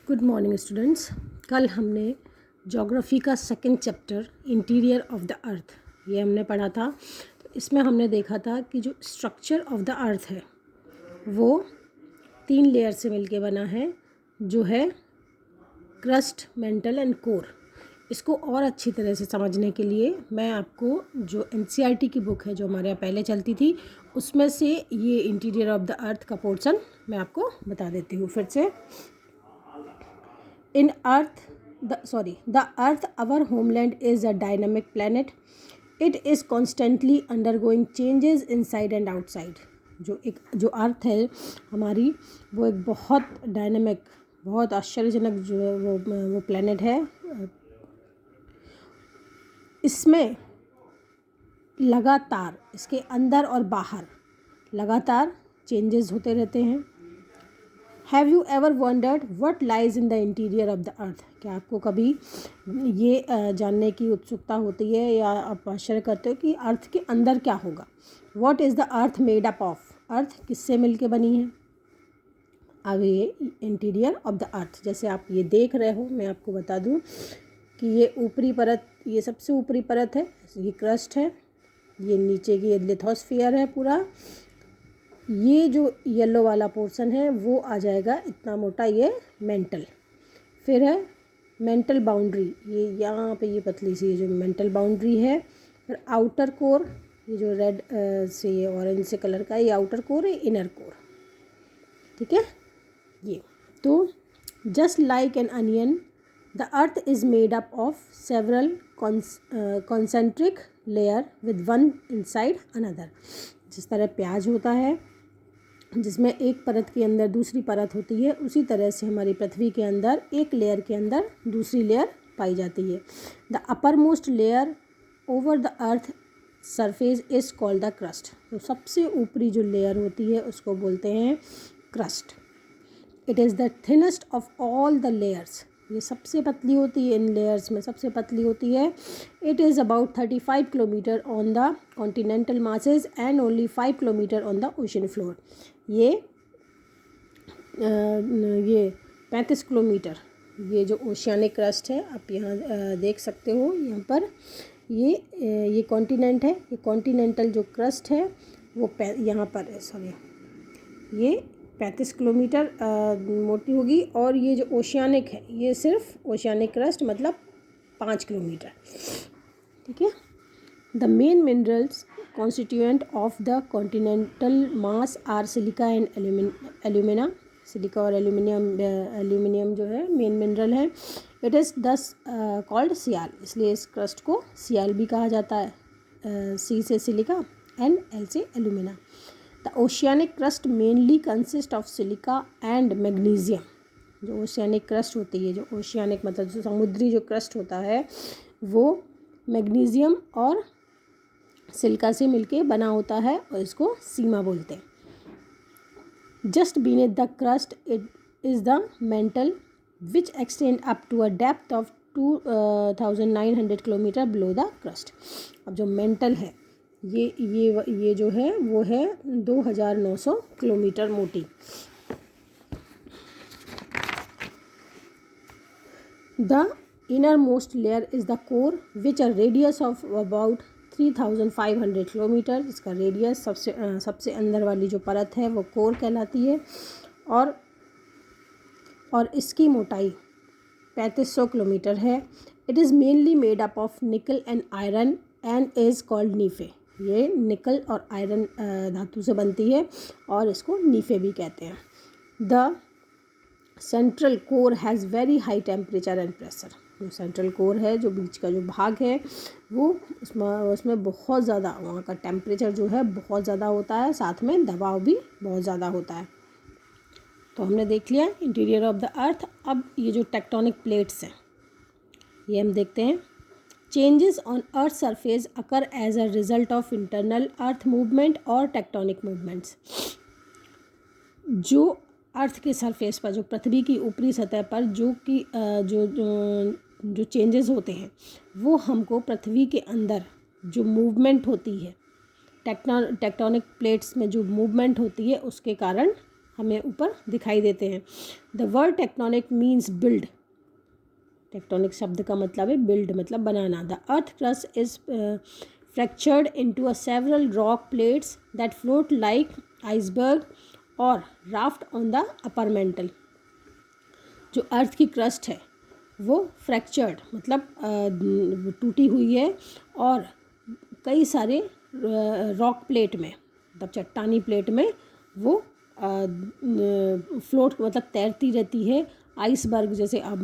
Good morning students. कल हमने geography का second chapter interior of the अर्थ ये हमने पढ़ा था। तो इसमें हमने देखा था कि जो स्ट्रक्चर ऑफ द अर्थ है वो 3 लेयर से मिलके बना है, जो है क्रस्ट, मेंटल एंड कोर। इसको और अच्छी तरह से समझने के लिए मैं आपको जो एनसीईआरटी की बुक है जो हमारे यहाँ पहले चलती थी उसमें से ये इंटीरियर ऑफ द अर्थ का पोर्शन मैं आपको बता देती हूँ फिर से। In Earth, the Earth, our homeland, is a dynamic planet. It is constantly undergoing changes inside and outside. जो अर्थ है हमारी, वो एक बहुत डायनामिक, बहुत आश्चर्यजनक जो वो प्लेनेट है। इसमें लगातार, इसके अंदर और बाहर लगातार चेंजेस होते रहते हैं। Have you ever wondered what lies in the interior of the अर्थ? क्या आपको कभी ये जानने की उत्सुकता होती है या आप आश्चर्य करते हो कि अर्थ के अंदर क्या होगा? What is the earth made up of? Earth किससे मिलके बनी है? अब ये इंटीरियर ऑफ द अर्थ, जैसे आप ये देख रहे हो, मैं आपको बता दूं कि ये ऊपरी परत, ये सबसे ऊपरी परत है, ये क्रस्ट है, ये नीचे की लिथोस्फीयर है पूरा। ये जो येलो वाला पोर्शन है वो आ जाएगा इतना मोटा, ये मेंटल। फिर है मेंटल बाउंड्री, ये यहाँ पे ये पतली सी जो मेंटल बाउंड्री है। फिर आउटर कोर, ये जो रेड से ये ऑरेंज से कलर का, ये आउटर कोर है, इनर कोर। ठीक है, ये तो just like an onion the earth is made up of several concentric layer with one inside another. जिस तरह प्याज होता है जिसमें एक परत के अंदर दूसरी परत होती है, उसी तरह से हमारी पृथ्वी के अंदर एक लेयर के अंदर दूसरी लेयर पाई जाती है। The upper most layer over the earth surface is called the crust. तो सबसे ऊपरी जो लेयर होती है उसको बोलते हैं crust. It is the thinnest of all the layers. ये सबसे पतली होती है, इन लेयर्स में सबसे पतली होती है। It is about 35 kilometre on the continental masses and only 5 kilometre on the ocean floor. ये 35 किलोमीटर, ये जो ओशियानिक क्रस्ट है आप यहाँ देख सकते हो, यहाँ पर ये कॉन्टिनेंट है। ये कॉन्टिनेंटल जो क्रस्ट है वो यहाँ पर है, ये 35 किलोमीटर मोटी होगी। और ये जो ओशियानिक है ये सिर्फ ओशियानिक क्रस्ट मतलब 5 किलोमीटर। ठीक है। The main minerals constituent of the continental mass are silica and alumina. Silica और एल्यूमिनियम जो है मेन मिनरल है। It is this called sial, इसलिए इस क्रस्ट को सियाल भी कहा जाता है। सी से सिलिका एंड एल से alumina. The oceanic crust mainly consist of silica and magnesium. जो ओशियानिक क्रस्ट होती है, जो ओशियानिक मतलब जो समुद्री जो क्रस्ट होता है वो मैग्नीशियम और सिलिका से मिलके बना होता है और इसको सीमा बोलते हैं। Just beneath the crust it is the mantle which extend up to a depth of 2900 kilometre below the crust. अब जो मेंटल है ये जो है वो है 2900 किलोमीटर मोटी। The inner most layer is the core which a radius of about 3500 kilometre. इसका रेडियस सबसे अंदर वाली जो परत है वो कोर कहलाती है। और इसकी मोटाई 3500 किलोमीटर है। It is mainly made up of nickel and iron and is called nife. ये निकल और आयरन धातु से बनती है और इसको नीफे भी कहते हैं। The central core has very high temperature and pressure. जो सेंट्रल कोर है, जो बीच का जो भाग है, वो उसमें बहुत ज़्यादा वहाँ का टेम्परेचर जो है बहुत ज़्यादा होता है, साथ में दबाव भी बहुत ज़्यादा होता है। तो हमने देख लिया इंटीरियर ऑफ द अर्थ। अब ये जो टेक्टोनिक प्लेट्स हैं ये हम देखते हैं। Changes on earth surface occur as a result of internal earth movement और टेक्टोनिक मूवमेंट्स। जो अर्थ के सरफेस पर, जो पृथ्वी की ऊपरी सतह पर जो चेंजेस होते हैं वो हमको पृथ्वी के अंदर जो मूवमेंट होती है, टेक्टोनिक प्लेट्स में जो मूवमेंट होती है उसके कारण हमें ऊपर दिखाई देते हैं। The word tectonic means build. Tectonic शब्द का मतलब है बिल्ड, मतलब बनाना। The earth crust is fractured into a several rock plates that float like iceberg और raft on the upper mantle. जो अर्थ की क्रस्ट है वो फ्रैक्चर्ड मतलब टूटी हुई है और कई सारे रॉक प्लेट में, मतलब चट्टानी प्लेट में वो फ्लोट मतलब तैरती रहती है। आइसबर्ग जैसे अब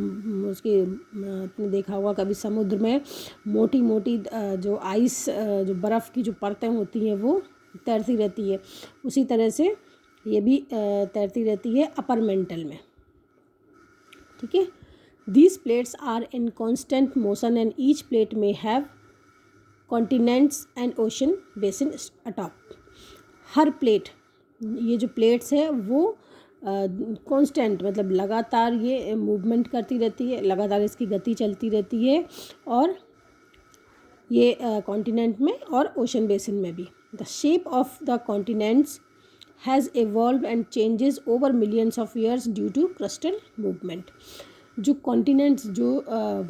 उसके आपने देखा होगा कभी समुद्र में मोटी मोटी जो आइस जो बर्फ़ की जो परतें होती हैं वो तैरती रहती है, उसी तरह से ये भी तैरती रहती है अपर मेंटल में। ठीक है। These plates are in constant motion and each plate may have continents and ocean basin atop। Her plate, ये जो प्लेट्स है वो कांस्टेंट मतलब लगातार ये मूवमेंट करती रहती है, लगातार इसकी गति चलती रहती है और ये कॉन्टिनेंट में और ओशन बेसिन में भी। The shape of the continents has evolved and changes over millions of years due to crustal movement। जो कॉन्टिनेंट्स जो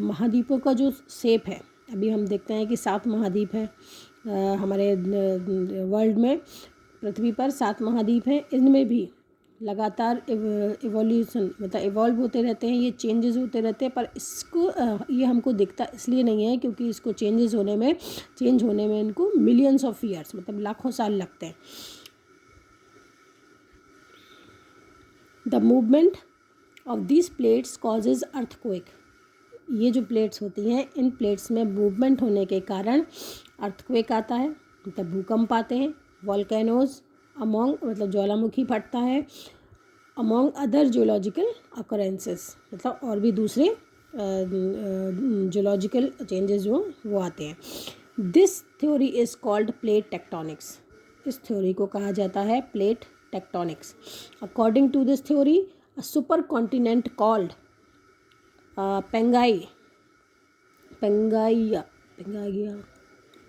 महाद्वीपों का जो शेप है, अभी हम देखते हैं कि 7 महाद्वीप हैं हमारे वर्ल्ड में, पृथ्वी पर 7 महाद्वीप हैं। इनमें भी लगातार इवोल्यूशन मतलब इवॉल्व होते रहते हैं, ये चेंजेस होते रहते हैं। पर इसको ये हमको दिखता इसलिए नहीं है क्योंकि इसको चेंज होने में इनको मिलियंस ऑफ ईयर्स मतलब लाखों साल लगते हैं। The movement of this plates causes earthquake. ये जो प्लेट्स होती हैं, इन प्लेट्स में मूवमेंट होने के कारण अर्थक्वेक आता है, मतलब भूकंप आते हैं। वॉल्केनोज अमोंग मतलब ज्वालामुखी फटता है। अमोंग अदर जियोलॉजिकल अकरेंसेस मतलब और भी दूसरे जियोलॉजिकल चेंजेस जो वो आते हैं। This theory is called plate tectonics. इस थ्योरी को कहा जाता है plate tectonics. According to this theory a supercontinent called Pangaea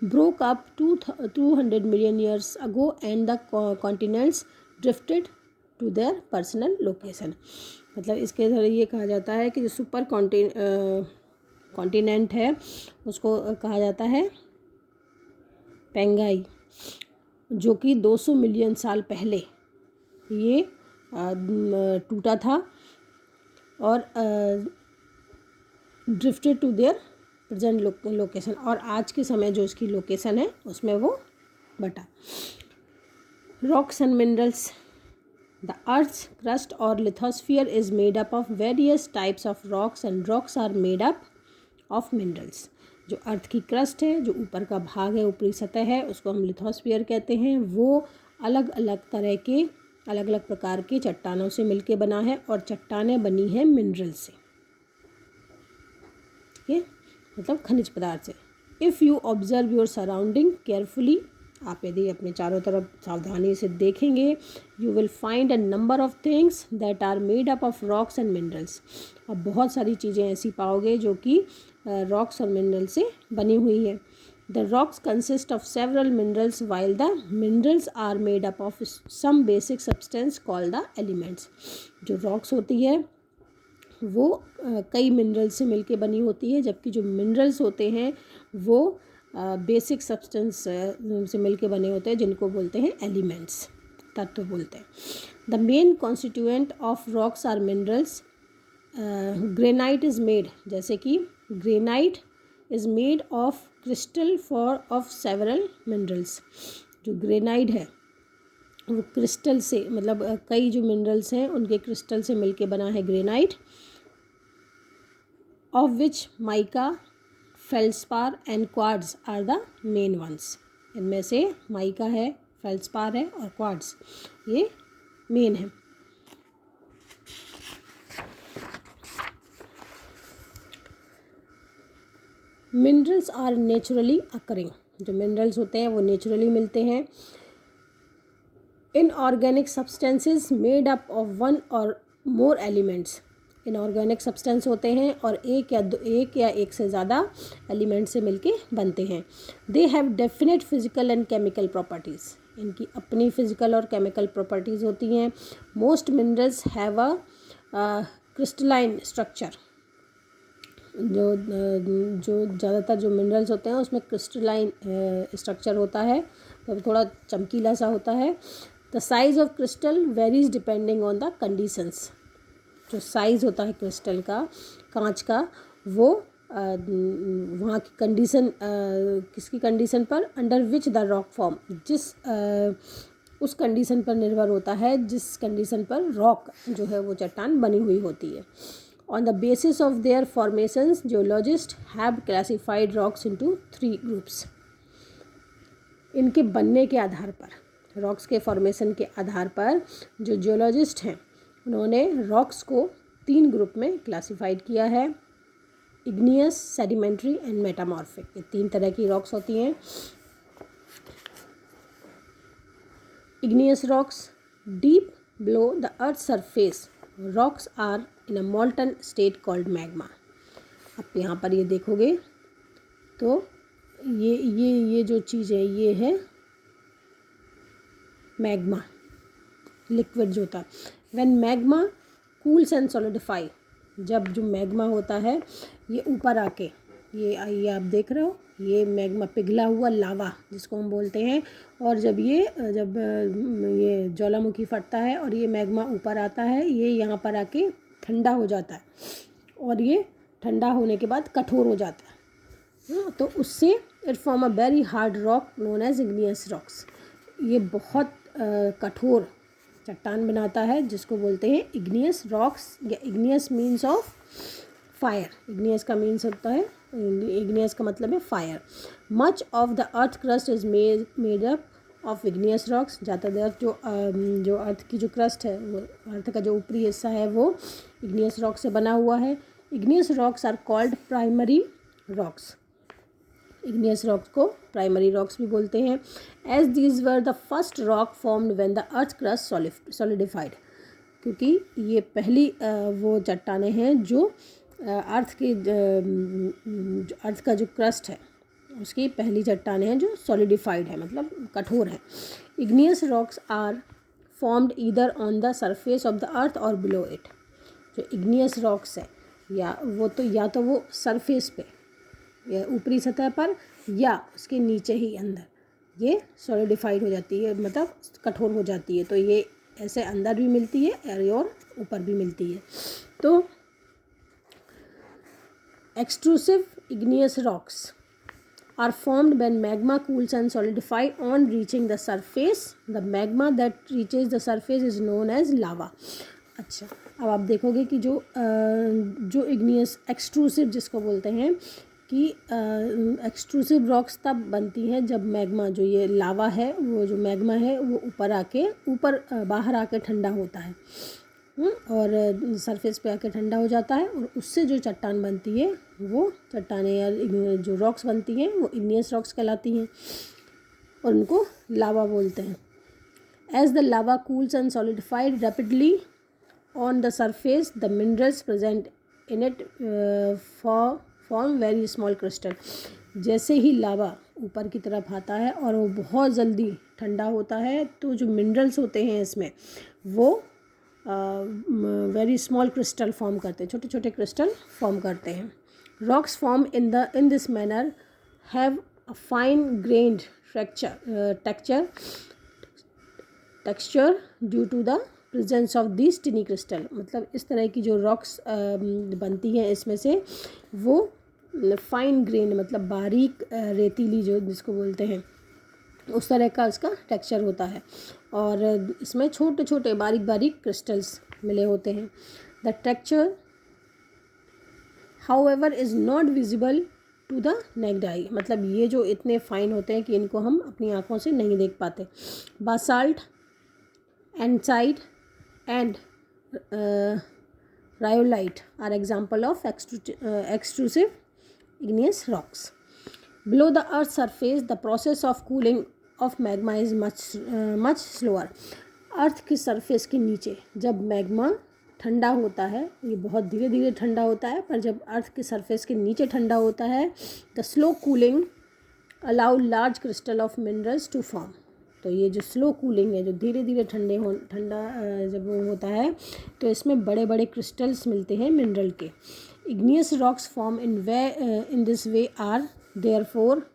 broke up 200 million years ago and the continents drifted to their personal location। मतलब इसके द्वारा ये कहा जाता है कि जो सुपर कॉन्टिनेंट है उसको कहा जाता है पेंगाई, जो कि 200 मिलियन साल पहले ये टूटा था और drifted to their present location, और आज के समय जो इसकी लोकेशन है उसमें वो बटा। Rocks and minerals. The earth crust और lithosphere is made up of various types of rocks and rocks are made up of minerals. जो अर्थ की क्रस्ट है, जो ऊपर का भाग है, ऊपरी सतह है, उसको हम लिथोस्फीयर कहते हैं। वो अलग अलग तरह के अलग अलग प्रकार के चट्टानों से मिलके बना है और चट्टानें बनी हैं मिनरल से। ठीक है, मतलब खनिज पदार्थ से। If you observe your surrounding carefully, आप यदि अपने चारों तरफ सावधानी से देखेंगे, you will find a number of things that are made up of rocks and minerals. अब बहुत सारी चीज़ें ऐसी पाओगे जो कि रॉक्स और मिनरल से बनी हुई है। The rocks consist of several minerals while the minerals are made up of some basic substance called the elements। जो rocks होती है वो कई मिनरल से मिलके बनी होती है, जबकि जो मिनरल्स होते हैं वो बेसिक सब्सटेंस से मिलके बने होते हैं, जिनको बोलते हैं एलिमेंट्स, तत्व बोलते हैं। The main constituent of rocks are minerals. Granite is made, जैसे कि granite is made of crystal of several minerals. जो ग्रेनाइट है वो क्रिस्टल से मतलब कई जो मिनरल्स हैं उनके क्रिस्टल से मिलके बना है granite. Of which mica, felspar and quartz are the main ones. इनमें से माइका है, फेल्सपार है और क्वार्ट्ज ये मेन है। Minerals are naturally occurring. जो मिनरल्स होते हैं वो नेचुरली मिलते हैं। Inorganic substances made up of one or more elements. Inorganic substance होते हैं और एक या एक से ज़्यादा एलिमेंट से मिलके बनते हैं। They have definite physical and chemical properties. इनकी अपनी फिजिकल और केमिकल प्रॉपर्टीज़ होती हैं। Most minerals have a crystalline structure. जो ज़्यादातर जो मिनरल्स होते हैं उसमें क्रिस्टलाइन स्ट्रक्चर होता है, तो थोड़ा चमकीला सा होता है। The size of crystal varies depending on the conditions. जो साइज़ होता है क्रिस्टल का, कांच का, वो वहाँ की कंडीशन, किसकी कंडीशन पर, under which the rock form, उस कंडीशन पर निर्भर होता है जिस कंडीशन पर रॉक जो है वो चट्टान बनी हुई होती है। On the basis of their formations geologist have classified rocks into 3 groups. इनके बनने के आधार पर, रॉक्स के फॉर्मेशन के आधार पर जो जियोलॉजिस्ट हैं उन्होंने रॉक्स को 3 ग्रुप में क्लासिफाइड किया है। इग्नियस, सेडिमेंट्री एंड मेटामॉर्फिक, ये 3 तरह की रॉक्स होती हैं। Igneous rocks, deep below the earth surface rocks are in a molten state called magma. आप यहाँ पर ये देखोगे तो ये जो चीज़ है ये है मैग्मा, लिक्विड जो होता है। When magma cools and solidify, जब जो मैग्मा होता है ये ऊपर आके, ये आप देख रहे हो, ये मैग्मा पिघला हुआ लावा जिसको हम बोलते हैं, और जब ये ज्वालामुखी फटता है और ये मैग्मा ऊपर आता है, ये यहाँ पर आके ठंडा हो जाता है, और ये ठंडा होने के बाद कठोर हो जाता है। तो उससे it form a very hard rock known as igneous rocks. ये बहुत कठोर चट्टान बनाता है जिसको बोलते हैं इग्नियस रॉक्स, या igneous means of fire. Igneous का मीन्स होता है, इग्नियस का मतलब है fire. Much of the earth crust is made up of igneous rocks. ज़्यादातर जो अर्थ की जो क्रस्ट है, वो अर्थ का जो ऊपरी हिस्सा है वो इग्नियस रॉक से बना हुआ है। Igneous rocks are called primary rocks. Igneous rocks को प्राइमरी रॉक्स भी बोलते हैं। As these were the first rock formed when the earth crust solidified, क्योंकि ये पहली वो चट्टानें हैं जो अर्थ का जो क्रस्ट है उसकी पहली चट्टानें हैं जो सॉलिडिफाइड है, मतलब कठोर है। Igneous rocks are formed either on the surface of the earth or below it. जो इग्नियस रॉक्स है या तो वो सरफेस पे या ऊपरी सतह पर, या उसके नीचे ही अंदर ये सॉलिडिफाइड हो जाती है, मतलब कठोर हो जाती है। तो ये ऐसे अंदर भी मिलती है और ऊपर भी मिलती है। तो extrusive igneous rocks are formed when magma cools and solidify on reaching the surface. The magma that reaches the surface is known as lava. अच्छा, अब आप देखोगे कि जो इग्नियस एक्सट्रूसिव जिसको बोलते हैं कि एक्सट्रूसिव रॉक्स तब बनती हैं जब मैग्मा, जो ये लावा है, वो जो मैग्मा है वो ऊपर बाहर आके ठंडा होता है और सरफेस पे आके ठंडा हो जाता है, और उससे जो चट्टान बनती है वो चट्टानें या जो रॉक्स बनती हैं वो इग्नियस रॉक्स कहलाती हैं, और उनको लावा बोलते हैं। As the lava cools and solidified rapidly on the surface the minerals present in it form very small crystal. जैसे ही लावा ऊपर की तरफ आता है और वो बहुत जल्दी ठंडा होता है, तो जो मिनरल्स होते हैं इसमें वो वेरी स्मॉल क्रिस्टल फॉर्म करते हैं, छोटे छोटे क्रिस्टल फॉर्म करते हैं। Rocks form in this manner have a fine grained texture due to the presence of this tiny crystal. मतलब इस तरह की जो रॉक्स बनती हैं इसमें से वो फाइन ग्रेन, मतलब बारीक रेतीली जो जिसको बोलते हैं, उस तरह का इसका टेक्सचर होता है, और इसमें छोटे छोटे बारीक बारीक क्रिस्टल्स मिले होते हैं। The texture however is not visible to the naked eye. मतलब ये जो इतने फाइन होते हैं कि इनको हम अपनी आँखों से नहीं देख पाते। Basalt, andesite and rhyolite are example of extrusive igneous rocks. Below the earth's surface, the process of cooling of magma is much slower. अर्थ की सरफेस के नीचे जब मैग्मा ठंडा होता है, ये बहुत धीरे धीरे ठंडा होता है, पर जब अर्थ की सरफेस के नीचे ठंडा होता है, the slow cooling allow large crystal of minerals to form. तो ये जो स्लो कूलिंग है, जो धीरे धीरे ठंडा जब वो होता है तो इसमें बड़े बड़े क्रिस्टल्स मिलते हैं मिनरल के। Igneous rocks form in this way are therefore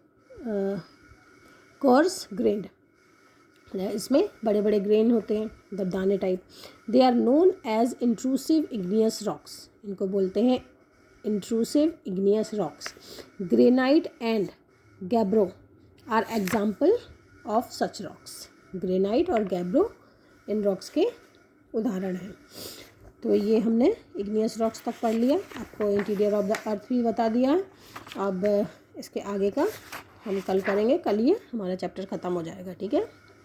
coarse grained, इसमें बड़े बड़े ग्रेन होते हैं, दबदाने type. They are known as intrusive igneous rocks, इनको बोलते हैं intrusive igneous rocks. Granite and gabbro are example of such rocks. Granite और गैब्रो इन रॉक्स के उदाहरण हैं। तो ये हमने इग्नियस रॉक्स तक पढ़ लिया, आपको इंटीरियर ऑफ द अर्थ भी बता दिया। अब इसके आगे का हम कल करेंगे, कल ये हमारा चैप्टर ख़त्म हो जाएगा, ठीक है।